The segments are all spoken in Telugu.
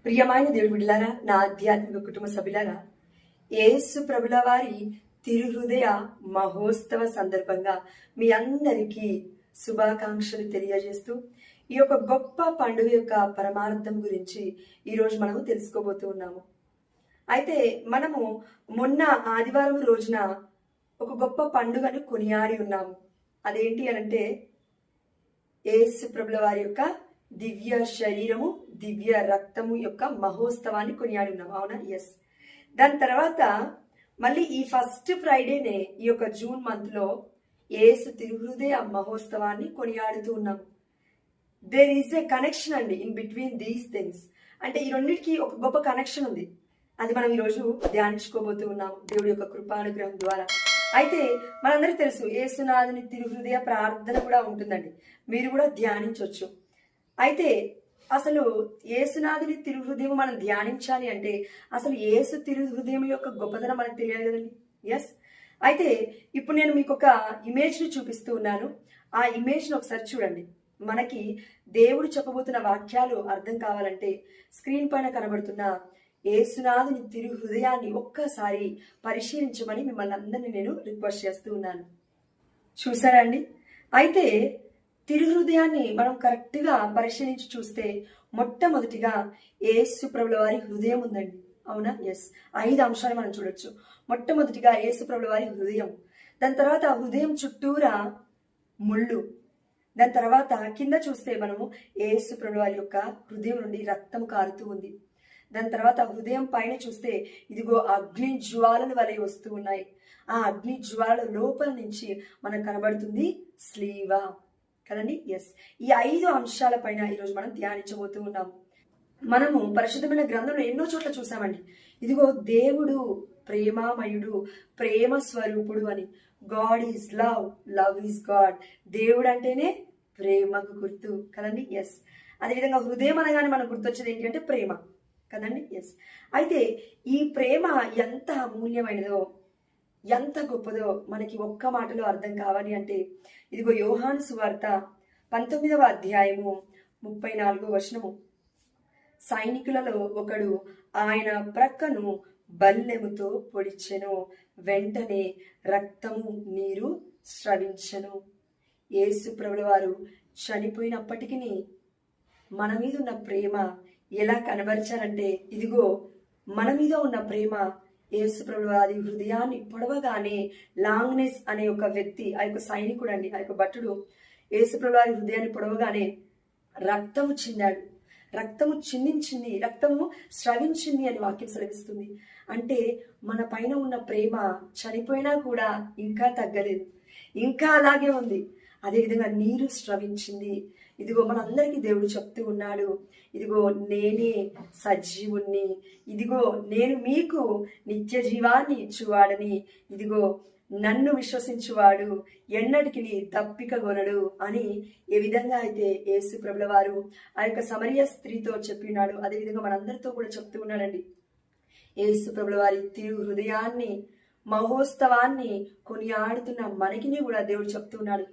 ప్రియమైన దేవుడి బిడ్డలారా, నా ఆధ్యాత్మిక కుటుంబ సభ్యులారా, యేసు ప్రభుల వారి తిరుహృదయ మహోత్సవ సందర్భంగా మీ అందరికీ శుభాకాంక్షలు తెలియజేస్తూ ఈ యొక్క గొప్ప పండుగ యొక్క పరమార్థం గురించి ఈరోజు మనము తెలుసుకోబోతూ ఉన్నాము. అయితే మనము మొన్న ఆదివారం రోజున ఒక గొప్ప పండుగను కొనియాడి ఉన్నాము. అదేంటి అనంటే యేసు ప్రభుల వారి యొక్క దివ్య శరీరము, దివ్య రక్తము యొక్క మహోత్సవాన్ని కొనియాడి ఉన్నాం. అవునా? ఎస్. దాని తర్వాత మళ్ళీ ఈ ఫస్ట్ ఫ్రైడేనే ఈ యొక్క జూన్ మంత్ లో యేసు తిరుహృదయ మహోత్సవాన్ని కొనియాడుతూ ఉన్నాం. దేర్ ఈస్ ఏ కనెక్షన్ అండి ఇన్ బిట్వీన్ దీస్ థింగ్స్. అంటే ఈ రెండింటికి ఒక గొప్ప కనెక్షన్ ఉంది. అది మనం ఈరోజు ధ్యానించుకోబోతూ ఉన్నాం దేవుడి యొక్క కృపానుగ్రహం ద్వారా. అయితే మనందరికీ తెలుసు యేసునాథుని తిరుహృదయ ప్రార్థన కూడా ఉంటుందండి, మీరు కూడా ధ్యానించవచ్చు. అయితే అసలు యేసునాథుని తిరుహృదయం మనం ధ్యానించాలి అంటే అసలు యేసు తిరుహృదయం యొక్క గొప్పతనం మనకు తెలియాలి కదండి. ఎస్. అయితే ఇప్పుడు నేను మీకు ఒక ఇమేజ్ని చూపిస్తూ ఉన్నాను. ఆ ఇమేజ్ని ఒకసారి చూడండి. మనకి దేవుడు చెప్పబోతున్న వాక్యాలు అర్థం కావాలంటే స్క్రీన్ పైన కనబడుతున్న యేసునాథుని తిరుహృదయాన్ని ఒక్కసారి పరిశీలించమని మిమ్మల్ని అందరినీ నేను రిక్వెస్ట్ చేస్తూ ఉన్నాను. చూసారా అండి? అయితే తిరుహృదయాన్ని మనం కరెక్ట్గా పరిశీలించి చూస్తే మొట్టమొదటిగా యేసు ప్రభుల వారి హృదయం ఉందండి. అవునా? ఎస్. 5 అంశాలు మనం చూడొచ్చు. మొట్టమొదటిగా యేసు ప్రభుల వారి హృదయం, దాని తర్వాత హృదయం చుట్టూరా ముళ్ళు, దాని తర్వాత కింద చూస్తే మనము యేసు ప్రభుల వారి యొక్క హృదయం నుండి రక్తం కారుతూ ఉంది. దాని తర్వాత హృదయం పైన చూస్తే ఇదిగో అగ్ని జ్వాలల వలె వస్తూ ఉన్నాయి. ఆ అగ్ని జ్వాల లోపల నుంచి మనకు కనబడుతుంది స్లీవ కదండి. ఎస్. ఈ 5 అంశాల పైన ఈరోజు మనం ధ్యానించబోతూ ఉన్నాం. మనము పరిశుద్ధమైన గ్రంథంలో ఎన్నో చోట్ల చూసామండి, ఇదిగో దేవుడు ప్రేమామయుడు, ప్రేమ స్వరూపుడు అని. God is love, love is God. దేవుడు అంటేనే ప్రేమకు గుర్తు కదండి. ఎస్. అదేవిధంగా హృదయం అనగానే మనకు గుర్తొచ్చేది ఏంటి అంటే ప్రేమ కదండి. ఎస్. అయితే ఈ ప్రేమ ఎంత అమూల్యమైనదో, ఎంత గొప్పదో మనకి ఒక్క మాటలో అర్థం కావాలి అంటే ఇదిగో యోహాను సువార్త 19వ అధ్యాయము 34వ వచనము. సైనికులలో ఒకడు ఆయన ప్రక్కను బల్లెముతో పొడిచెను, వెంటనే రక్తము నీరు స్రవించెను. యేసు ప్రభుల వారు చనిపోయినప్పటికీ మన మీద ఉన్న ప్రేమ ఎలా కనబరిచారంటే ఇదిగో మన మీద ఉన్న ప్రేమ యేసు ప్రభుల వారి హృదయాన్ని పొడవగానే లాంగ్నెస్ అనే ఒక వ్యక్తి, ఆ యొక్క సైనికుడు అండి, ఆ యొక్క భటుడు యేసు ప్రభుల వారి హృదయాన్ని పొడవగానే రక్తము చిందాడు, రక్తము చిందించింది, రక్తము స్రవించింది అని వాక్యం సెలవిస్తుంది. అంటే మన పైన ఉన్న ప్రేమ చనిపోయినా కూడా ఇంకా తగ్గలేదు, ఇంకా అలాగే ఉంది. అదేవిధంగా నీరు స్రవించింది. ఇదిగో మనందరికీ దేవుడు చెప్తూ ఉన్నాడు, ఇదిగో నేనే సజీవుణ్ణి, ఇదిగో నేను మీకు నిత్య జీవాన్ని ఇచ్చువాడని, ఇదిగో నన్ను విశ్వసించువాడు ఎన్నటికి తప్పికగొనడు అని ఏ విధంగా అయితే యేసు ప్రభుల వారు ఆ యొక్క సమరయ స్త్రీతో చెప్పినాడు, అదేవిధంగా మనందరితో కూడా చెప్తూ ఉన్నాడండి. యేసు ప్రభుల వారి తిరు హృదయాన్ని మహోత్సవాన్ని కొనియాడుతున్న మనకి కూడా దేవుడు చెప్తున్నాడు,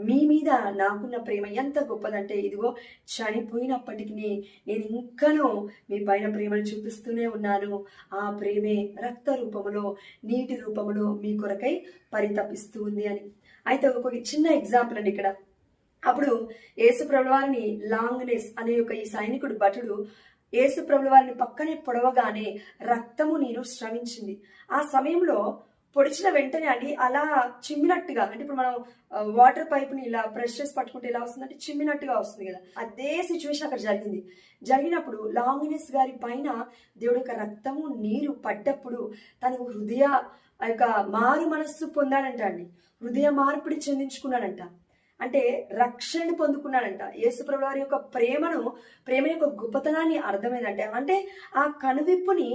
మీ మీద నాకున్న ప్రేమ ఎంత గొప్పదంటే ఇదిగో చనిపోయినప్పటికీ నేను ఇంకనూ మీ పైన ప్రేమను చూపిస్తూనే ఉన్నాను. ఆ ప్రేమే రక్త రూపములో, నీటి రూపములో మీ కొరకై పరితపిస్తూ ఉంది అని. అయితే ఒక చిన్న ఎగ్జాంపుల్ అండి ఇక్కడ. అప్పుడు యేసు ప్రభుల వారిని లాంగ్నెస్ అనే ఒక ఈ సైనికుడు భటుడు యేసు ప్రభుల వారిని పక్కనే పొడవగానే రక్తము నీరు స్రవించింది. ఆ సమయంలో పొడిచిన వెంటనే అండి అలా చిమ్మినట్టుగా, అంటే ఇప్పుడు మనం వాటర్ పైప్ని ఇలా ప్రెస్ చేసి పట్టుకుంటే ఎలా వస్తుందంటే చిమ్మినట్టుగా వస్తుంది కదా, అదే సిచ్యువేషన్ అక్కడ జరిగింది. జరిగినప్పుడు లాంగ్నెస్ గారి పైన దేవుడి యొక్క రక్తము నీరు పడ్డప్పుడు తను హృదయ ఆ యొక్క మారు మనస్సు పొందాడంట అండి, హృదయ మార్పిడి చెందించుకున్నాడంట, అంటే రక్షణను పొందుకున్నాడంట. యేసు ప్రభుల వారి యొక్క ప్రేమ యొక్క గొప్పతనాన్ని అర్థమైందంటే అంటే ఆ కనువిప్పుని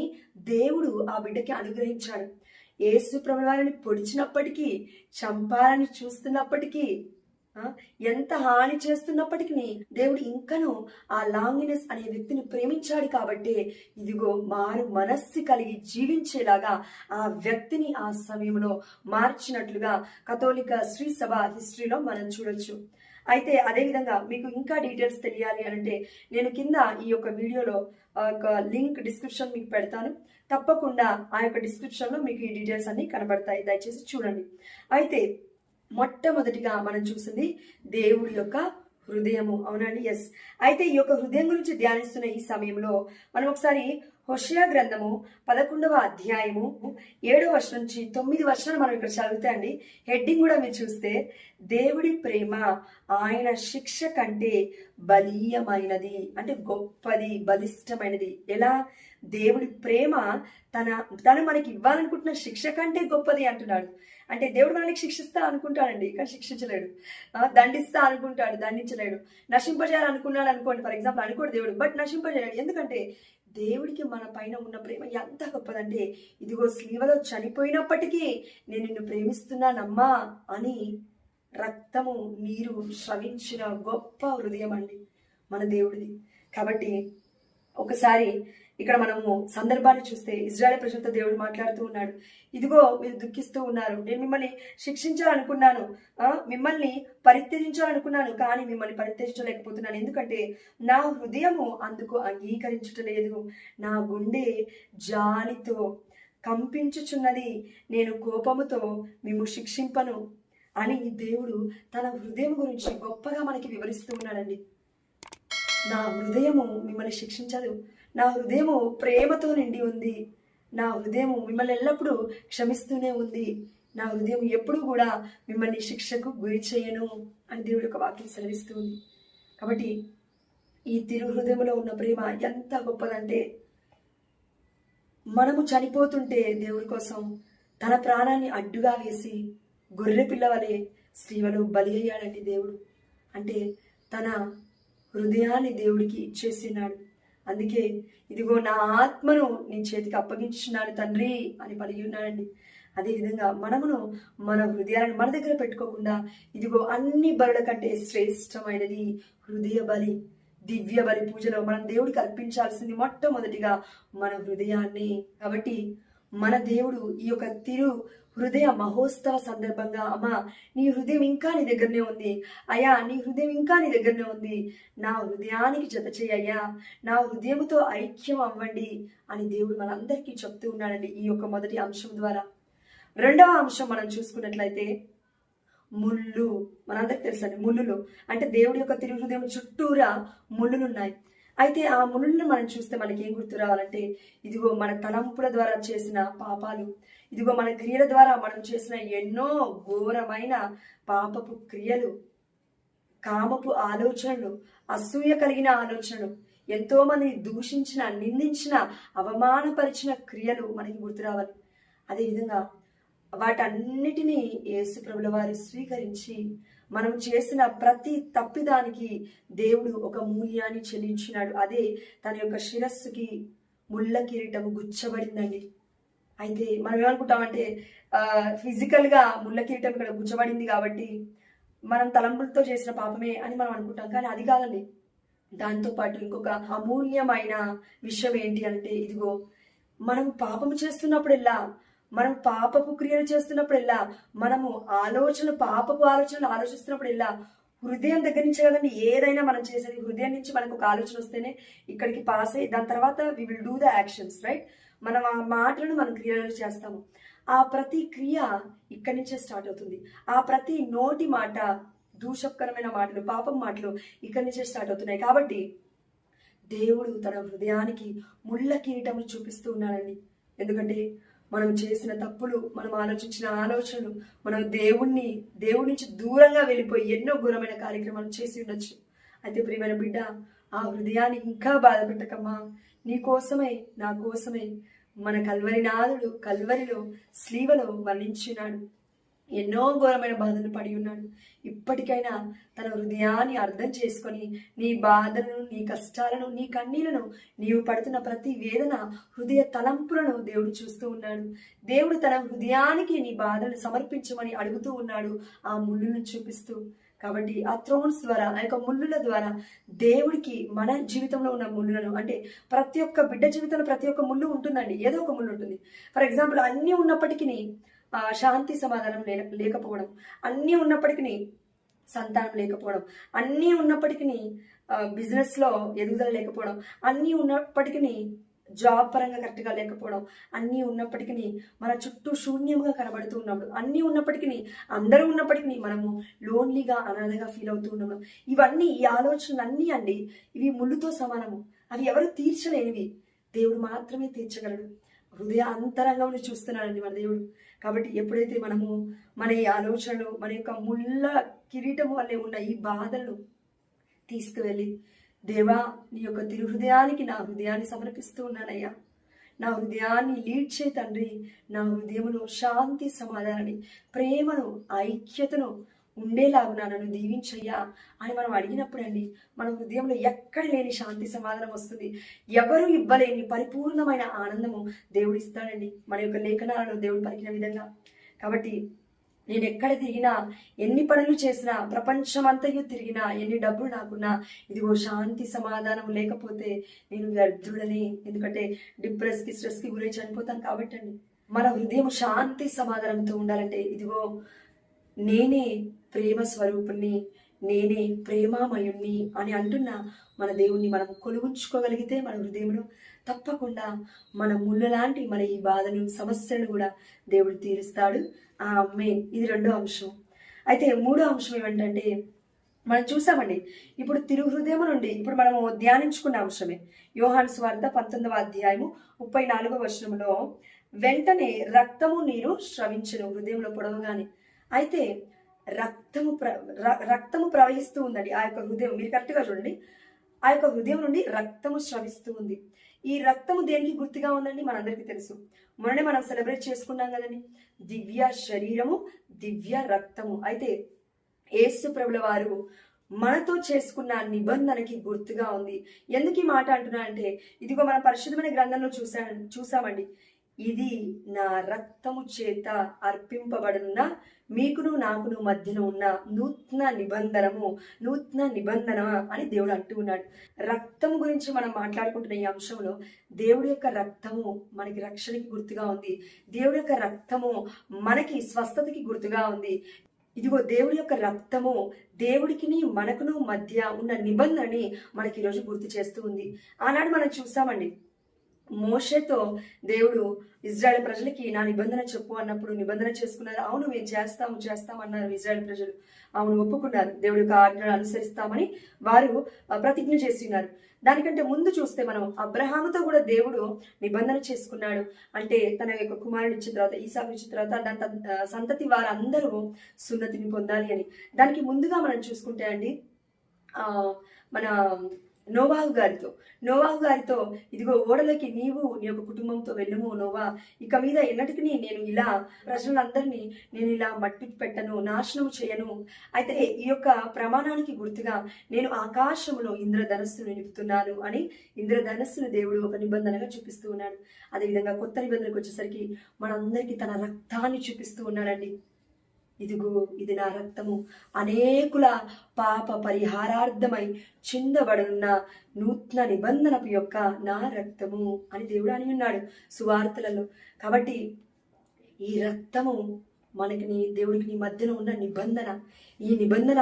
దేవుడు ఆ బిడ్డకి అనుగ్రహించాడు. యేసు ప్రభుల వారిని పొడిచినప్పటికీ, చంపాలని చూస్తున్నప్పటికీ, ఎంత హాని చేస్తున్నప్పటికీ దేవుడు ఇంకనూ ఆ లాంగ్నెస్ అనే వ్యక్తిని ప్రేమించాడు. కాబట్టి ఇదిగో మారు మనస్సు కలిగి జీవించేలాగా ఆ వ్యక్తిని ఆ సమయంలో మార్చినట్లుగా కథోలిక శ్రీ సభ హిస్టరీలో మనం చూడొచ్చు. అయితే అదేవిధంగా మీకు ఇంకా డీటెయిల్స్ తెలియాలి అంటే నేను కింద ఈ యొక్క వీడియోలో ఒక లింక్ డిస్క్రిప్షన్ మీకు పెడతాను. తప్పకుండా ఆ యొక్క డిస్క్రిప్షన్లో మీకు ఈ డీటెయిల్స్ అన్ని కనబడతాయి, దయచేసి చూడండి. అయితే మొట్టమొదటిగా మనం చూసింది దేవుడి యొక్క హృదయము, అవునండి. ఎస్. అయితే ఈ యొక్క హృదయం గురించి ధ్యానిస్తున్న ఈ సమయంలో మనం ఒకసారి హోషేయ గ్రంథము 11వ అధ్యాయము 7వ వర్షం నుంచి 9 వర్షాలు మనం ఇక్కడ చదివితే అండి, హెడ్డింగ్ కూడా మీరు చూస్తే, దేవుడి ప్రేమ ఆయన శిక్ష కంటే బలీయమైనది, అంటే గొప్పది, బలిష్టమైనది. ఎలా? దేవుడి ప్రేమ తను మనకి ఇవ్వాలనుకుంటున్న శిక్ష కంటే గొప్పది అంటున్నాడు. అంటే దేవుడు మనకి శిక్షిస్తా అనుకుంటాడండి, కానీ శిక్షించలేడు. దండిస్తా అనుకుంటాడు, దండించలేడు. నశింపజేయాలనుకున్నాడు అనుకోండి, ఫర్ ఎగ్జాంపుల్, అనుకోడు దేవుడు, బట్ నశింపజేయలేడు. ఎందుకంటే దేవుడికి మన పైన ఉన్న ప్రేమ ఎంత గొప్పదంటే, ఇదిగో స్లీవలో చనిపోయినప్పటికీ నేను నిన్ను ప్రేమిస్తున్నానమ్మా అని రక్తము నీరు శ్రవించిన గొప్ప హృదయం అండి మన దేవుడిది. కాబట్టి ఒకసారి ఇక్కడ మనము సందర్భాన్ని చూస్తే, ఇజ్రాయెల్ ప్రజలతో దేవుడు మాట్లాడుతూ ఉన్నాడు. ఇదిగో మీరు దుఃఖిస్తూ ఉన్నారు, నేను మిమ్మల్ని శిక్షించాలనుకున్నాను, మిమ్మల్ని పరిత్యజించాలనుకున్నాను, కానీ మిమ్మల్ని పరిత్యజించలేకపోతున్నాను. ఎందుకంటే నా హృదయము అందుకు అంగీకరించటలేదు, నా గుండె జాలితో కంపించుచున్నది, నేను కోపముతో మేము శిక్షింపను అని దేవుడు తన హృదయం గురించి గొప్పగా మనకి వివరిస్తూ ఉన్నాడండి. నా హృదయము మిమ్మల్ని శిక్షించదు, నా హృదయము ప్రేమతో నిండి ఉంది, నా హృదయము మిమ్మల్ని ఎల్లప్పుడూ క్షమిస్తూనే ఉంది, నా హృదయం ఎప్పుడూ కూడా మిమ్మల్ని శిక్షకు గురి చేయను అని దేవుడి యొక్క వాక్యం సెలవిస్తూ ఉంది. కాబట్టి ఈ తిరు హృదయంలో ఉన్న ప్రేమ ఎంత గొప్పదంటే, మనము చనిపోతుంటే దేవుడి కోసం తన ప్రాణాన్ని అడ్డుగా వేసి గొర్రె పిల్లవలే శ్రీవలో బలి అయ్యాడండి దేవుడు. అంటే తన హృదయాన్ని దేవుడికి ఇచ్చేసినాడు. అందుకే ఇదిగో నా ఆత్మను నీ చేతికి అప్పగించున్నాను తండ్రి అని పలిగి ఉన్నాడండి. అదేవిధంగా మనమును మన హృదయాలను మన దగ్గర పెట్టుకోకుండా, ఇదిగో అన్ని బలుల కంటే శ్రేష్టమైనది హృదయ బలి, దివ్య బలి పూజలో మనం దేవుడికి అర్పించాల్సింది మొట్టమొదటిగా మన హృదయాన్ని. కాబట్టి మన దేవుడు ఈ యొక్క తిరు హృదయ మహోత్సవ సందర్భంగా, అమ్మా నీ హృదయం ఇంకా నీ దగ్గరనే ఉంది, అయ్యా నీ హృదయం ఇంకా నీ దగ్గరనే ఉంది, నా హృదయానికి జత చేయయ్యా, నా హృదయముతో ఐక్యం అవ్వండి అని దేవుడు మనందరికీ చెప్తూ ఉన్నాడండి ఈ యొక్క మొదటి అంశం ద్వారా. రెండవ అంశం మనం చూసుకున్నట్లయితే, ముళ్ళు. మనందరికి తెలుసండి, ముళ్ళులు అంటే దేవుడి యొక్క తిరు హృదయం చుట్టూరా ముళ్ళులు ఉన్నాయి. అయితే ఆ ముళ్ళులను మనం చూస్తే మనకి ఏం గుర్తు రావాలంటే, ఇదిగో మన తలంపుల ద్వారా చేసిన పాపాలు, ఇదిగో మన క్రియల ద్వారా మనం చేసిన ఎన్నో ఘోరమైన పాపపు క్రియలు, కామపు ఆలోచనలు, అసూయ కలిగిన ఆలోచనలు, ఎంతో మంది దూషించిన, నిందించిన, అవమానపరిచిన క్రియలు మనకి గుర్తు రావాలి. అదేవిధంగా వాటన్నిటినీ యేసు ప్రభుల వారు స్వీకరించి మనం చేసిన ప్రతి తప్పిదానికి దేవుడు ఒక మూల్యాన్ని చెల్లించినాడు. అదే తన యొక్క శిరస్సుకి ముళ్ళ కిరీటము గుచ్చబడిందండి. అయితే మనం ఏమనుకుంటామంటే, ఫిజికల్గా ముళ్ళ కిరీటం ఇక్కడ గుచ్చబడింది కాబట్టి మనం తలంపులతో చేసిన పాపమే అని మనం అనుకుంటాం, కానీ అది కాదండి. దాంతోపాటు ఇంకొక అమూల్యమైన విషయం ఏంటి అంటే, ఇదిగో మనం పాపము చేస్తున్నప్పుడెల్లా, మనం పాపపు క్రియలు చేస్తున్నప్పుడెల్లా, మనము పాపపు ఆలోచనలు ఆలోచిస్తున్నప్పుడెల్లా హృదయం దగ్గర నుంచే కదండి ఏదైనా మనం చేసేది. హృదయం నుంచి మనకు ఒక ఆలోచన వస్తేనే ఇక్కడికి పాస్ అయ్యి దాని తర్వాత we will do the actions, right? మనం ఆ మాటలను మనం క్రియలు చేస్తాము. ఆ ప్రతి క్రియ ఇక్కడి నుంచే స్టార్ట్ అవుతుంది. ఆ ప్రతి నోటి మాట, దూషకరమైన మాటలు, పాపం మాటలు ఇక్కడి నుంచే స్టార్ట్ అవుతున్నాయి. కాబట్టి దేవుడు తన హృదయానికి ముళ్ళ కిరీటములు చూపిస్తూ ఉన్నాడండి. ఎందుకంటే మనం చేసిన తప్పులు, మనం ఆలోచించిన ఆలోచనలు, మనం దేవుడి నుంచి దూరంగా వెళ్ళిపోయి ఎన్నో ఘోరమైన కార్యక్రమాలు చేసి ఉండొచ్చు. అయితే ప్రియమైన బిడ్డ, ఆ హృదయాన్ని ఇంకా బాధ పెట్టకమ్మా. నీ కోసమై, నా కోసమై మన కల్వరినాథుడు కల్వరిలో స్లీవలో మరణించినాడు. ఎన్నో ఘోరమైన బాధలు పడి ఉన్నాడు. ఇప్పటికైనా తన హృదయాన్ని అర్థం చేసుకొని, నీ బాధలను, నీ కష్టాలను, నీ కన్నీళ్లను, నీవు పడుతున్న ప్రతి వేదన, హృదయ తలంపులను దేవుడు చూస్తూ ఉన్నాడు. దేవుడు తన హృదయానికి నీ బాధలను సమర్పించమని అడుగుతూ ఉన్నాడు, ఆ ముళ్ళును చూపిస్తూ. కాబట్టి ఆ థ్రోన్స్ ద్వారా, ఆ యొక్క ముళ్ళుల ద్వారా దేవుడికి మన జీవితంలో ఉన్న ముళ్ళులను, అంటే ప్రతి ఒక్క బిడ్డ జీవితంలో ప్రతి ఒక్క ముళ్ళు ఉంటుందండి, ఏదో ఒక ముళ్ళు ఉంటుంది. ఫర్ ఎగ్జాంపుల్, అన్నీ ఉన్నప్పటికీ శాంతి సమాధానం లేకపోవడం, అన్నీ ఉన్నప్పటికీ సంతానం లేకపోవడం, అన్నీ ఉన్నప్పటికీ బిజినెస్లో ఎదుగుదల లేకపోవడం, అన్నీ ఉన్నప్పటికీ జాబ్ పరంగా కరెక్ట్గా లేకపోవడం, అన్నీ ఉన్నప్పటికీ మన చుట్టూ శూన్యంగా కనబడుతూ ఉన్నప్పుడు, అన్నీ ఉన్నప్పటికీ అందరూ ఉన్నప్పటికీ మనము లోన్లీగా అనాథగా ఫీల్ అవుతూ ఉన్నాము. ఇవన్నీ, ఈ ఆలోచనలు అన్నీ అండి, ఇవి ముళ్ళుతో సమానము. అవి ఎవరు తీర్చలేనివి, దేవుడు మాత్రమే తీర్చగలడు. హృదయ అంతరంగంలో చూస్తున్నాడండి మన దేవుడు. కాబట్టి ఎప్పుడైతే మనము మన ఈ ఆలోచనలు, మన యొక్క ముళ్ళ కిరీటము వల్లే ఉన్న ఈ బాధలను తీసుకువెళ్ళి, దేవా నీ యొక్క తిరుహృదయానికి నా హృదయాన్ని సమర్పిస్తూ ఉన్నానయ్యా, నా హృదయాన్ని లీడ్ చే తండ్రి, నా హృదయమును శాంతి సమాధానాన్ని, ప్రేమను, ఐక్యతను ఉండేలాగునా నన్ను దీవించయ్యా అని మనం అడిగినప్పుడు అండి, మన హృదయంలో ఎక్కడ లేని శాంతి సమాధానం వస్తుంది. ఎవరు ఇవ్వలేని పరిపూర్ణమైన ఆనందము దేవుడు ఇస్తాడండి, మన యొక్క లేఖనాలను దేవుడు పలికిన విధంగా. కాబట్టి నేను ఎక్కడ తిరిగినా, ఎన్ని పనులు చేసినా, ప్రపంచమంతయు తిరిగినా, ఎన్ని డబ్బులు నాకున్నా, ఇదిగో శాంతి సమాధానం లేకపోతే నేను వ్యర్థుడని, ఎందుకంటే డిప్రెస్కి, స్ట్రెస్కి గురై చనిపోతాను. కాబట్టి అండి, మన హృదయం శాంతి సమాధానంతో ఉండాలంటే, ఇదిగో నేనే ప్రేమ స్వరూపుణ్ణి, నేనే ప్రేమామయుణ్ణి అని అంటున్న మన దేవుణ్ణి మనం కొలుగుంచుకోగలిగితే మన హృదయంలో తప్పకుండా మన ముళ్ళ లాంటి మన ఈ బాధను, సమస్యలను కూడా దేవుడు తీరుస్తాడు. మెయిన్ ఇది రెండో అంశం. అయితే మూడో అంశం ఏమంటే, మనం చూసామండి ఇప్పుడు తిరుహృదయం నుండి ఇప్పుడు మనము ధ్యానించుకున్న అంశమే యోహాను సువార్త 19వ అధ్యాయము 34వ వచనంలో, వెంటనే రక్తము నీరు స్రవించెను హృదయంలో పొడవగానే. అయితే రక్తము ప్రవహిస్తూ ఉందండి ఆ యొక్క హృదయం. మీరు కరెక్ట్గా చూడండి, ఆ యొక్క హృదయం నుండి రక్తము స్రవిస్తూ ఉంది. ఈ రక్తము దేనికి గుర్తుగా ఉందండి? మనందరికీ తెలుసు, మొన్ననే మనం సెలబ్రేట్ చేసుకున్నాం కదండి, దివ్య శరీరము, దివ్య రక్తము. అయితే యేసు ప్రభుల వారు మనతో చేసుకున్న నిబంధనకి గుర్తుగా ఉంది. ఎందుకు ఈ మాట అంటున్నా అంటే, ఇదిగో మన పరిశుద్ధమైన గ్రంథంలో చూసామండి, ఇది నా రక్తము చేత అర్పింపబడున్న మీకును నాకును మధ్యన ఉన్న నూతన నిబంధన అని దేవుడు అంటూ ఉన్నాడు. రక్తము గురించి మనం మాట్లాడుకుంటున్న ఈ అంశంలో దేవుడి యొక్క రక్తము మనకి రక్షణకి గుర్తుగా ఉంది. దేవుడి యొక్క రక్తము మనకి స్వస్థతకి గుర్తుగా ఉంది. ఇదిగో దేవుడి యొక్క రక్తము దేవుడికి మనకును మధ్య ఉన్న నిబంధనని మనకి ఈరోజు గుర్తు చేస్తూ ఉంది. ఆనాడు మనం చూసామండి, మోషేతో దేవుడు ఇజ్రాయెల్ ప్రజలకి నా నిబంధన చెప్పు అన్నప్పుడు నిబంధన చేసుకున్నారు. అవును మేము చేస్తాం అన్నారు ఇజ్రాయెల్ ప్రజలు. అవును ఒప్పుకున్నారు, దేవుడి యొక్క ఆజ్ఞను అనుసరిస్తామని వారు ప్రతిజ్ఞ చేస్తున్నారు. దానికంటే ముందు చూస్తే మనం అబ్రహాముతో కూడా దేవుడు నిబంధన చేసుకున్నాడు. అంటే తన యొక్క కుమారుడు ఇచ్చిన తర్వాత, ఈసాకు ఇచ్చిన తర్వాత దాని సంతతి వారందరూ సున్నతిని పొందాలి అని. దానికి ముందుగా మనం చూసుకుంటే అండి, మన నోవాహు గారితో ఇదిగో ఓడలకి నీవు నీ యొక్క కుటుంబంతో వెళ్ళుము నోవా, ఇక మీద ఎన్నటికి నేను ఇలా ప్రజలందరినీ నేను ఇలా మట్టి పెట్టను, నాశనం చేయను. అయితే ఈ యొక్క ప్రమాణానికి గుర్తుగా నేను ఆకాశంలో ఇంద్రధనస్సును నిలుపుతున్నాను అని ఇంద్రధనస్సును దేవుడు ఒక నిబంధనగా చూపిస్తూ ఉన్నాడు. అదేవిధంగా కొత్త నిబంధనకు వచ్చేసరికి మనందరికీ తన రక్తాన్ని చూపిస్తూ ఉన్నాడండి. ఇదిగో ఇది నా రక్తము, అనేకుల పాప పరిహారార్థమై చిందబడున్న నూతన నిబంధనపు యొక్క నా రక్తము అని దేవుడు అని ఉన్నాడు సువార్తలలో. కాబట్టి ఈ రక్తము మనకి దేవుడికి మధ్యన ఉన్న నిబంధన. ఈ నిబంధన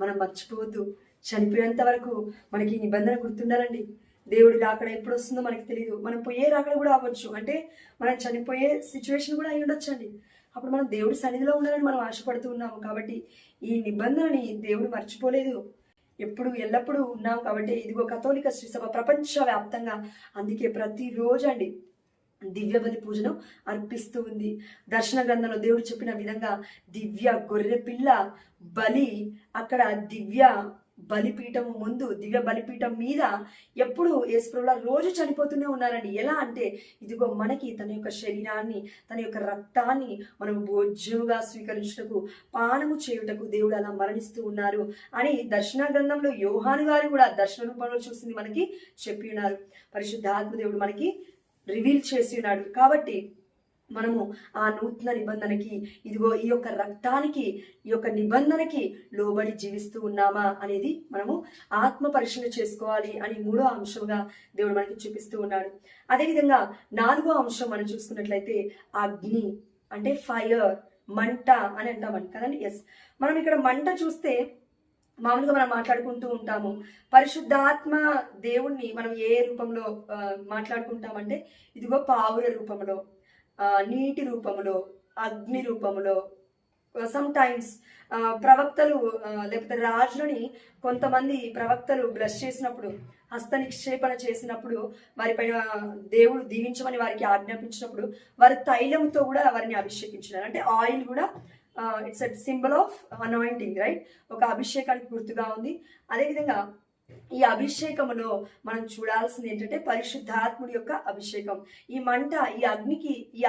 మనం మర్చిపోవద్దు. చనిపోయేంత వరకు మనకి ఈ నిబంధన గుర్తుండాలండి. దేవుడి రాకడ ఎప్పుడు వస్తుందో మనకి తెలియదు. మనం పోయే రాకడ కూడా అవ్వచ్చు, అంటే మనం చనిపోయే సిచ్యువేషన్ కూడా అయి ఉండొచ్చు అండి. అప్పుడు మనం దేవుడి సన్నిధిలో ఉండాలని మనం ఆశపడుతూ ఉన్నాము. కాబట్టి ఈ నిబంధనని దేవుడు మర్చిపోలేదు, ఎప్పుడు ఎల్లప్పుడూ ఉన్నాం. కాబట్టి ఇదిగో కథోలిక శ్రీసభ ప్రపంచవ్యాప్తంగా అందుకే ప్రతిరోజు అండి దివ్య బలి పూజను అర్పిస్తూ ఉంది. దర్శన గ్రంథంలో దేవుడు చెప్పిన విధంగా దివ్య గొర్రె పిల్ల బలి అక్కడ దివ్య బలిపీఠము ముందు, దివ్య బలిపీఠం మీద ఎప్పుడు యేసుప్రభువుల రోజు చనిపోతూనే ఉన్నారండి. ఎలా అంటే ఇదిగో మనకి తన యొక్క శరీరాన్ని, తన యొక్క రక్తాన్ని మనం భోజ్యముగా స్వీకరించుటకు, పానము చేయుటకు దేవుడు అలా మరణిస్తూ ఉన్నారు అని దర్శన గ్రంథంలో యోహాను గారు కూడా దర్శన రూపంలో చూసింది మనకి చెప్పి ఉన్నారు. పరిశుద్ధాత్మ దేవుడు మనకి రివీల్ చేసి ఉన్నాడు. కాబట్టి మనము ఆ నూతన నిబంధనకి, ఇదిగో ఈ యొక్క రక్తానికి, ఈ యొక్క నిబంధనకి లోబడి జీవిస్తూ ఉన్నామా అనేది మనము ఆత్మ పరిశీలన చేసుకోవాలి అని మూడో అంశంగా దేవుడు మనకి చూపిస్తూ ఉన్నాడు. అదేవిధంగా నాలుగో అంశం మనం చూసుకున్నట్లయితే అగ్ని, అంటే ఫైర్, మంట అని అంటామని కదండి. ఎస్, మనం ఇక్కడ మంట చూస్తే మామూలుగా మనం మాట్లాడుకుంటూ ఉంటాము. పరిశుద్ధాత్మ దేవుణ్ణి మనం ఏ రూపంలో మాట్లాడుకుంటామంటే, ఇదిగో పావుల రూపంలో, నీటి రూపంలో, అగ్ని రూపంలో, సమ్ టైమ్స్ ప్రవక్తలు లేకపోతే రాజులని కొంతమంది ప్రవక్తలు బ్లెస్ చేసినప్పుడు, హస్త నిక్షేపణ చేసినప్పుడు, వారిపైన దేవుడు దీవించమని వారికి ఆజ్ఞాపించినప్పుడు వారి తైలంతో కూడా వారిని అభిషేకించినారు. అంటే ఆయిల్ కూడా it's a symbol of anointing, right? ఒక అభిషేకానికి గుర్తుగా ఉంది. అదేవిధంగా ఈ అభిషేకములో మనం చూడాల్సింది ఏంటంటే పరిశుద్ధాత్ముడి యొక్క అభిషేకం. ఈ మంట, ఈ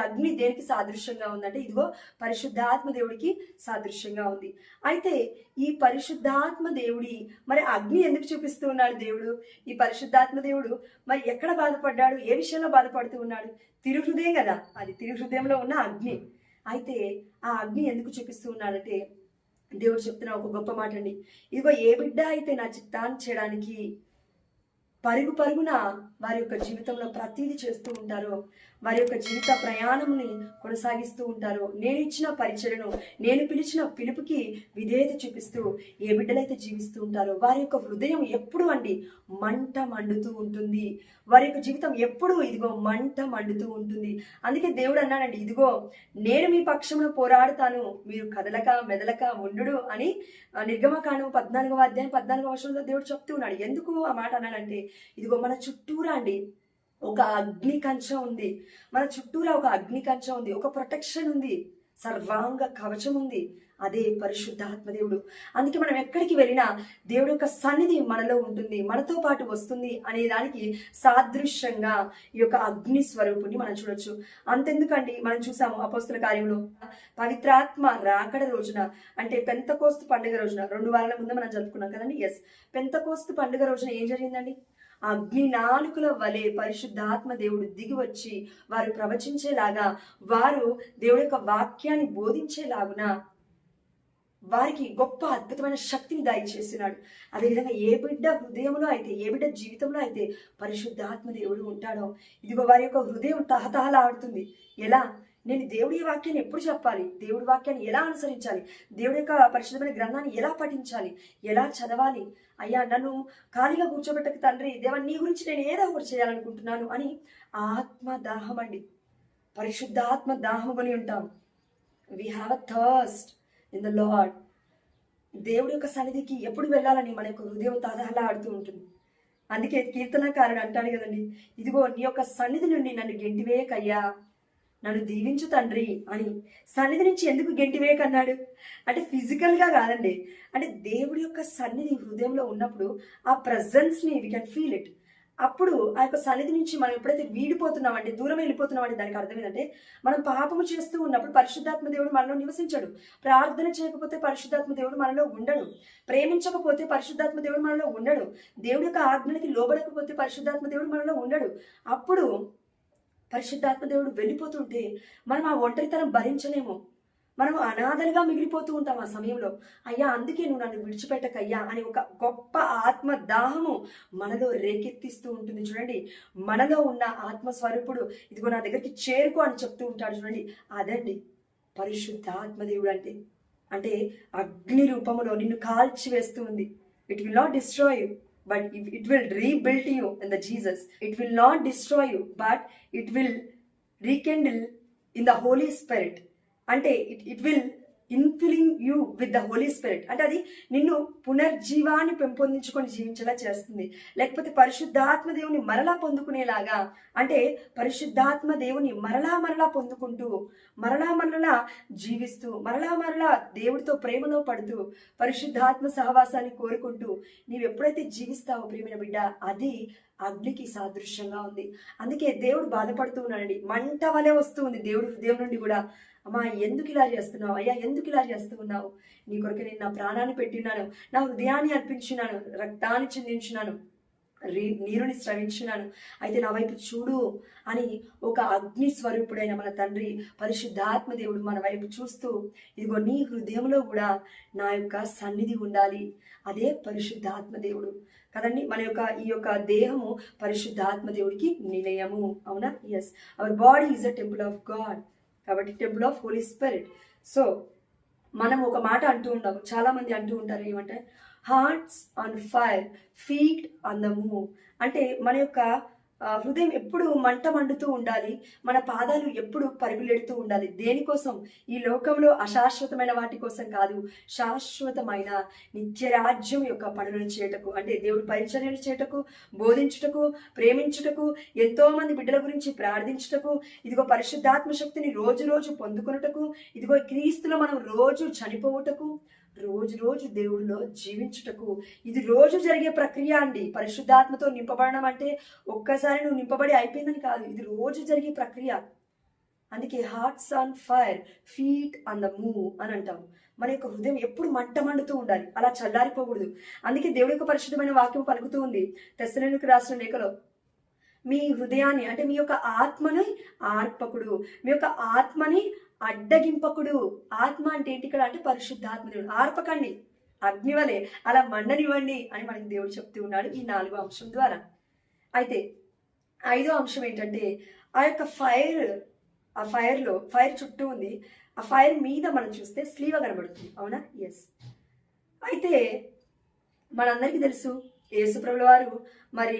అగ్ని దేనికి సాదృశ్యంగా ఉందంటే, ఇదిగో పరిశుద్ధాత్మ దేవుడికి సాదృశ్యంగా ఉంది. అయితే ఈ పరిశుద్ధాత్మ దేవుడి మరి అగ్ని ఎందుకు చూపిస్తూ ఉన్నాడు దేవుడు? ఈ పరిశుద్ధాత్మ దేవుడు మరి ఎక్కడ బాధపడ్డాడు? ఏ విషయంలో బాధపడుతూ ఉన్నాడు? తిరుహృదయం కదా, అది తిరుహృదయంలో ఉన్న అగ్ని. అయితే ఆ అగ్ని ఎందుకు చూపిస్తూ ఉన్నాడంటే, దేవుడు చెప్తున్న ఒక గొప్ప మాట అండి. ఇదిగో ఏ బిడ్డ అయితే నా చిత్తాన్ని చేయడానికి పరుగు పరుగున వారి యొక్క జీవితంలో ప్రతిదీ చేస్తూ ఉంటారో, వారి యొక్క జీవిత ప్రయాణంని కొనసాగిస్తూ ఉంటారో, నేను ఇచ్చిన పరిచయను, నేను పిలిచిన పిలుపుకి విధేయత చూపిస్తూ ఏ బిడ్డలైతే జీవిస్తూ ఉంటారో వారి యొక్క హృదయం ఎప్పుడు అండి మంట మండుతూ ఉంటుంది. వారి యొక్క జీవితం ఎప్పుడు ఇదిగో మంట మండుతూ ఉంటుంది. అందుకే దేవుడు అన్నాడండి, ఇదిగో నేను మీ పక్షంలో పోరాడుతాను, మీరు కదలక మెదలక ఉండు అని నిర్గమకాండం 14వ అధ్యాయం 14వ వచనంలో దేవుడు చెప్తూ ఉన్నాడు. ఎందుకు ఆ మాట అన్నాడంటే, ఇదిగో మన చుట్టూరా అండి ఒక అగ్ని కంచం ఉంది. మన చుట్టూరా ఒక అగ్ని కంచం ఉంది, ఒక ప్రొటెక్షన్ ఉంది, సర్వాంగ కవచం ఉంది. అదే పరిశుద్ధాత్మ దేవుడు. అందుకే మనం ఎక్కడికి వెళ్ళినా దేవుడు యొక్క సన్నిధి మనలో ఉంటుంది, మనతో పాటు వస్తుంది అనే దానికి సాదృశ్యంగా ఈ యొక్క అగ్ని స్వరూపుని మనం చూడొచ్చు. అంతెందుకండి, మనం చూసాము అపోస్తుల కార్యంలో పవిత్రాత్మ రాకడ రోజున, అంటే పెంతకోస్తు పండుగ రోజున, 2 వారాల ముందు మనం జరుపుకున్నాం కదండి. పెంతకోస్తు పండుగ రోజున ఏం జరిగిందండి? అగ్ని నాలుకల వలె పరిశుద్ధాత్మ దేవుడు దిగి వచ్చి వారు ప్రవచించేలాగా, వారు దేవుడి యొక్క వాక్యాన్ని బోధించేలాగున వారికి గొప్ప అద్భుతమైన శక్తిని దయచేసినాడు. అదేవిధంగా ఏ బిడ్డ హృదయంలో అయితే, ఏ బిడ్డ జీవితంలో అయితే పరిశుద్ధాత్మ దేవుడు ఉంటాడో, ఇదిగో వారి యొక్క హృదయం తహతహలాడుతుంది. ఎలా? నేను దేవుడి వాక్యాన్ని ఎప్పుడు చెప్పాలి, దేవుడి వాక్యాన్ని ఎలా అనుసరించాలి, దేవుడి యొక్క పరిశుద్ధమైన గ్రంథాన్ని ఎలా పఠించాలి, ఎలా చదవాలి, అయ్యా నన్ను ఖాళీగా కూర్చోబెట్టక తండ్రి, దేవా నీ గురించి నేను ఏదో ఒకటి చేయాలనుకుంటున్నాను అని ఆత్మ దాహం అండి, పరిశుద్ధాత్మ దాహం కొని ఉంటాం. We have a thirst in the lord. దేవుడి యొక్క సన్నిధికి ఎప్పుడు వెళ్ళాలని మన యొక్క హృదయం తహతహలాడుతూ ఉంటుంది. అందుకే కీర్తనకారుడు అంటాడు కదండి, ఇదిగో నీ యొక్క సన్నిధి నుండి నన్ను గెంటివేయకయ్యా, నన్ను దీవించు తండ్రి అని. సన్నిధి నుంచి ఎందుకు గెంటివేయకన్నాడు అంటే ఫిజికల్గా కాదండి, అంటే దేవుడి యొక్క సన్నిధి హృదయంలో ఉన్నప్పుడు ఆ ప్రజెన్స్ని వీ కెన్ ఫీల్ ఇట్. అప్పుడు ఆ యొక్క సన్నిధి నుంచి మనం ఎప్పుడైతే వీడిపోతున్నామంటే, దూరం వెళ్ళిపోతున్నామంటే దానికి అర్థం ఏంటంటే, మనం పాపము చేస్తూ ఉన్నప్పుడు పరిశుద్ధాత్మ దేవుడు మనలో నివసించడు. ప్రార్థన చేయకపోతే పరిశుద్ధాత్మ దేవుడు మనలో ఉండడు. ప్రేమించకపోతే పరిశుద్ధాత్మ దేవుడు మనలో ఉండడు. దేవుడి యొక్క ఆజ్ఞలకి లోబడకపోతే పరిశుద్ధాత్మ దేవుడు మనలో ఉండడు. అప్పుడు పరిశుద్ధాత్మ దేవుడు వెళ్ళిపోతుంటే మనం ఆ ఒంటరితనం భరించలేము, మనం అనాథలుగా మిగిలిపోతూ ఉంటాం ఆ సమయంలో. అయ్యా అందుకే నువ్వు నన్ను విడిచిపెట్టకయ్యా అని ఒక గొప్ప ఆత్మ దాహము మనలో రేకెత్తిస్తూ ఉంటుంది. చూడండి, మనలో ఉన్న ఆత్మస్వరూపుడు ఇదిగో నా దగ్గరికి చేరుకో అని చెప్తూ ఉంటాడు. చూడండి, అదండి పరిశుద్ధాత్మ దేవుడు అంటే. అంటే అగ్ని రూపంలో నిన్ను కాల్చి వేస్తూ ఉంది. It will not destroy you, but it will rebuild you in the Jesus. It will not destroy you, but it will rekindle in the Holy Spirit. అంటే it will infilling you with the holy spirit. అంటే అది నిన్ను పునర్జీవాన్ని పెంపొందించుకొని జీవించేలా చేస్తుంది. లేకపోతే పరిశుద్ధాత్మ దేవుని మరలా పొందుకునేలాగా, అంటే పరిశుద్ధాత్మ దేవుని మరలా పొందుకుంటూ, మరలా జీవిస్తూ, మరలా దేవుడితో ప్రేమలో పడుతూ, పరిశుద్ధాత్మ సహవాసాన్ని కోరుకుంటూ నీవు ఎప్పుడైతే జీవిస్తావో ప్రియమైన బిడ్డ, అది అగ్నికి సాదృశ్యంగా ఉంది. అందుకే దేవుడు బాధపడుతూ ఉన్నాడండి, మంట వలె వస్తూ ఉంది దేవుడి హృదయం నుండి కూడా. అమ్మా ఎందుకు ఇలా చేస్తున్నావు, అయ్యా ఎందుకు ఇలా చేస్తూ ఉన్నావు, నీ కొరకు నేను నా ప్రాణాన్ని పెట్టినాను, నా హృదయాన్ని అర్పించినాను, రక్తాన్ని చిందించినాను, నీరుని స్రవించినాను, అయితే నా వైపు చూడు అని ఒక అగ్ని స్వరూపుడైన మన తండ్రి పరిశుద్ధాత్మ దేవుడు మన వైపు చూస్తూ, ఇదిగో నీ హృదయంలో కూడా నా యొక్క సన్నిధి ఉండాలి, అదే పరిశుద్ధాత్మ దేవుడు కదండి. మన యొక్క ఈ యొక్క దేహము పరిశుద్ధాత్మ దేవుడికి నిలయము, అవునా? Yes, our body is a temple of God, కాబట్టి temple of holy spirit. So మనం ఒక మాట అంటూ ఉంటాము, చాలా మంది అంటూ ఉంటారు, ఏమంటే hearts on fire, feet on the move. అంటే మన యొక్క హృదయం ఎప్పుడు మంట మండుతూ ఉండాలి, మన పాదాలు ఎప్పుడు పరుగులెడుతూ ఉండాలి. దేనికోసం? ఈ లోకంలో అశాశ్వతమైన వాటి కోసం కాదు, శాశ్వతమైన నిత్యరాజ్యం యొక్క పనులను చేయటకు, అంటే దేవుడి పరిచర్యలు చేయటకు, బోధించుటకు, ప్రేమించుటకు, ఎంతో మంది బిడ్డల గురించి ప్రార్థించుటకు, ఇదిగో పరిశుద్ధాత్మ శక్తిని రోజు రోజు పొందుకొనుటకు, ఇదిగో క్రీస్తులో మనం రోజు చనిపోవుటకు, రోజు రోజు దేవుడిలో జీవించుటకు. ఇది రోజు జరిగే ప్రక్రియ అండి. పరిశుద్ధాత్మతో నింపబడడం అంటే ఒక్కసారి నువ్వు నింపబడి అయిపోయిందని కాదు, ఇది రోజు జరిగే ప్రక్రియ. అందుకే hearts on fire, feet on the move అని అంటాం. మన యొక్క హృదయం ఎప్పుడు మంట మండుతూ ఉండాలి, అలా చల్లారిపోకూడదు. అందుకే దేవుడి యొక్క పరిశుద్ధమైన వాక్యం పలుకుతూ ఉంది తెస్సలోనికీయులకు రాసిన లేఖలో, మీ హృదయాన్ని అంటే మీ యొక్క ఆత్మని ఆర్పకుడు, మీ యొక్క ఆత్మని అడ్డగింపకుడు. ఆత్మ అంటే ఏంటి ఇక్కడ? అంటే పరిశుద్ధాత్మ దేవుడు. ఆర్పకండి, అగ్ని వలె అలా మండనివ్వండి అని మనకి దేవుడు చెప్తూ ఉన్నాడు ఈ 4వ అంశం ద్వారా. అయితే 5వ అంశం ఏంటంటే, ఆ యొక్క ఫైర్ చుట్టూ ఉంది, ఆ ఫైర్ మీద మనం చూస్తే స్లీవ కనబడుతుంది. అవునా? ఎస్. అయితే మనందరికీ తెలుసు యేసుప్రభుల వారు మరి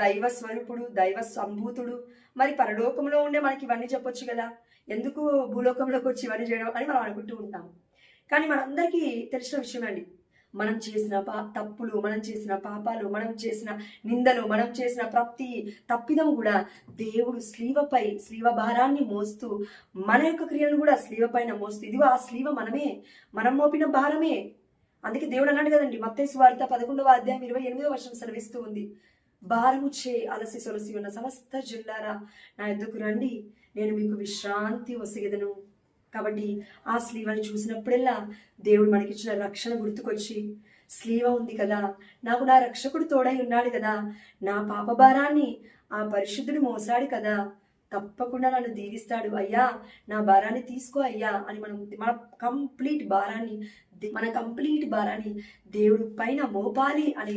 దైవ స్వరూపుడు, దైవ సంభూతుడు. మరి పరలోకంలో ఉండే మనకి ఇవన్నీ చెప్పొచ్చు కదా, ఎందుకు భూలోకంలోకి వచ్చి ఇవన్నీ చేయడం అని మనం అనుకుంటూ ఉంటాం. కానీ మనందరికీ తెలిసిన విషయం అండి, మనం చేసిన తప్పులు, మనం చేసిన పాపాలు, మనం చేసిన నిందలు, మనం చేసిన ప్రతి తప్పిదం కూడా దేవుడు స్లీవ భారాన్ని మోస్తూ, మన యొక్క క్రియలను కూడా స్లీవ పైన మోస్తూ, ఇదిగో ఆ స్లీవ మనమే, మనం మోపిన భారమే. అందుకే దేవుడు అన్నాడు కదండి, మత్తయి సువార్త 11వ అధ్యాయం 28వ వచనం సెలవిస్తూ ఉంది, భారము చే అలసి సొలసి ఉన్న సమస్త జనులారా నా యొద్దకు రండి, నేను మీకు విశ్రాంతి ఒసగెదను. కాబట్టి ఆ స్లీవని చూసినప్పుడల్లా దేవుడు మనకిచ్చిన రక్షణ గుర్తుకొచ్చి, స్లీవ ఉంది కదా, నాకు నా రక్షకుడు తోడై ఉన్నాడు కదా, నా పాప భారాన్ని ఆ పరిశుద్ధుడు మోసాడు కదా, తప్పకుండా నన్ను దీవిస్తాడు, అయ్యా నా భారాన్ని తీసుకో అయ్యా అని మన కంప్లీట్ భారాన్ని దేవుడు పైన మోపాలి అని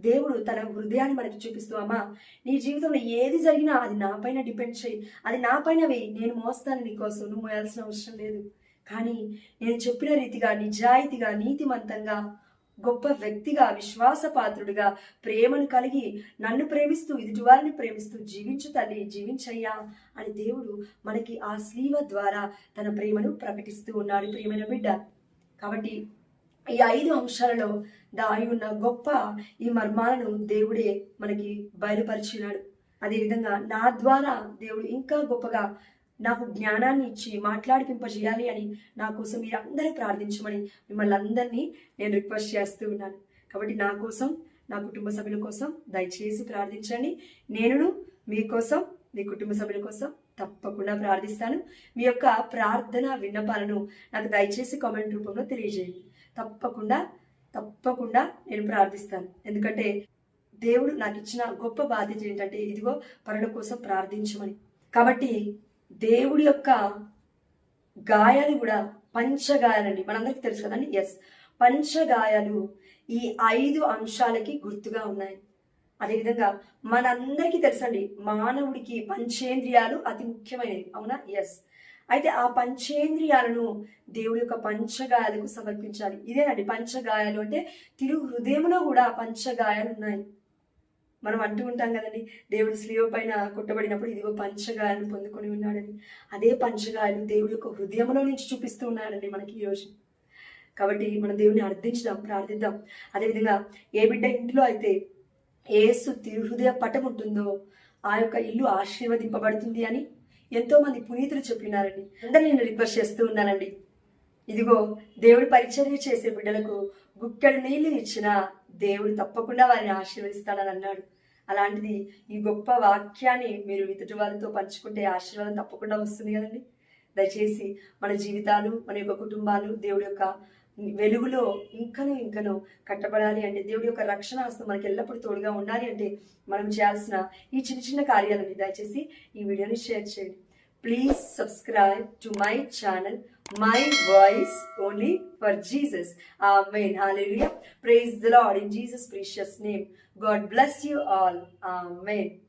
దేవుడు తన హృదయాన్ని మనకి చూపిస్తూ, అమ్మా నీ జీవితంలో ఏది జరిగినా అది నా పైన డిపెండ్ చేయి, అది నా పైన వేయి, నేను మోస్తాను నీకోసం, నువ్వు మోయాల్సిన అవసరం లేదు. కానీ నేను చెప్పిన రీతిగా నిజాయితీగా, నీతిమంతంగా, గొప్ప వ్యక్తిగా, విశ్వాసపాత్రుడిగా, ప్రేమను కలిగి, నన్ను ప్రేమిస్తూ ఎదుటివారిని ప్రేమిస్తూ జీవించు తల్లి, జీవించయ్యా అని దేవుడు మనకి ఆ స్లీవ ద్వారా తన ప్రేమను ప్రకటిస్తూ ఉన్నాడు ప్రియమైన బిడ్డ. కాబట్టి ఈ 5 అంశాలలో దాగి ఉన్న గొప్ప ఈ మర్మాలను దేవుడే మనకి బయలుపరిచినాడు. అదేవిధంగా నా ద్వారా దేవుడు ఇంకా గొప్పగా నాకు జ్ఞానాన్ని ఇచ్చి మాట్లాడిపింపజేయాలి అని నా కోసం మీరు అందరూ ప్రార్థించమని మిమ్మల్ని అందరినీ నేను రిక్వెస్ట్ చేస్తూ ఉన్నాను. కాబట్టి నా కోసం, నా కుటుంబ సభ్యుల కోసం దయచేసి ప్రార్థించండి. నేను మీకోసం, మీ కుటుంబ సభ్యుల కోసం తప్పకుండా ప్రార్థిస్తాను. మీ యొక్క ప్రార్థన విన్నపాలను నాకు దయచేసి కామెంట్ రూపంలో తెలియజేయండి. తప్పకుండా నేను ప్రార్థిస్తాను. ఎందుకంటే దేవుడు నాకు ఇచ్చిన గొప్ప బాధ్యత ఏంటంటే, ఇదిగో పరుల కోసం ప్రార్థించమని. కాబట్టి దేవుడి యొక్క గాయాలు కూడా పంచగాయాలండి, మనందరికీ తెలుసు కదండి. ఎస్, పంచగాయాలు ఈ 5 అంశాలకి గుర్తుగా ఉన్నాయి. అదేవిధంగా మనందరికీ తెలుసండి, మానవుడికి పంచేంద్రియాలు అతి ముఖ్యమైనవి. అవునా? ఎస్. అయితే ఆ పంచేంద్రియాలను దేవుడి యొక్క పంచగాయాలకు సమర్పించాలి. ఇదేనండి పంచగాయాలు అంటే. తిరు హృదయంలో కూడా పంచగాయాలు ఉన్నాయి. మనం అంటూ ఉంటాం కదండి, దేవుడు స్లీవ పైన కొట్టబడినప్పుడు ఇదిగో పంచగాయాలను పొందుకొని ఉన్నాడని. అదే పంచగాయాలు దేవుడి యొక్క హృదయంలో నుంచి చూపిస్తూ ఉన్నాడండి మనకి ఈరోజు. కాబట్టి మనం దేవుని అర్థించుదాం, ప్రార్థిద్దాం. అదేవిధంగా ఏ బిడ్డ ఇంట్లో అయితే యేసు తిరుహృదయ పటం ఉంటుందో ఆ యొక్క ఇల్లు ఆశీర్వదింపబడుతుంది అని ఎంతో మంది పునీతులు చెప్పినారండి. అందరూ నేను రిక్వెస్ట్ చేస్తూ ఉన్నానండి, ఇదిగో దేవుడి పరిచర్య చేసే బిడ్డలకు గుక్కెడు నీళ్లు ఇచ్చిన దేవుడు తప్పకుండా వారిని ఆశీర్వదిస్తాడని అన్నాడు. అలాంటిది ఈ గొప్ప వాక్యాన్ని మీరు ఎదుటి వారితో పంచుకుంటే ఆశీర్వాదం తప్పకుండా వస్తుంది కదండి. దయచేసి మన జీవితాలు, మన యొక్క కుటుంబాలు దేవుడి యొక్క వెలుగులో ఇంకనూ కట్టబడాలి అంటే, దేవుడి యొక్క రక్షణ హస్తం మనకి ఎల్లప్పుడూ తోడుగా ఉండాలి అంటే మనం చేయాల్సిన ఈ చిన్న కార్యాలని దయచేసి ఈ వీడియోని షేర్ చేయండి. Please subscribe to my channel, My Voice Only for Jesus. Amen. Hallelujah. Praise the Lord in Jesus' precious name. God bless you all. Amen.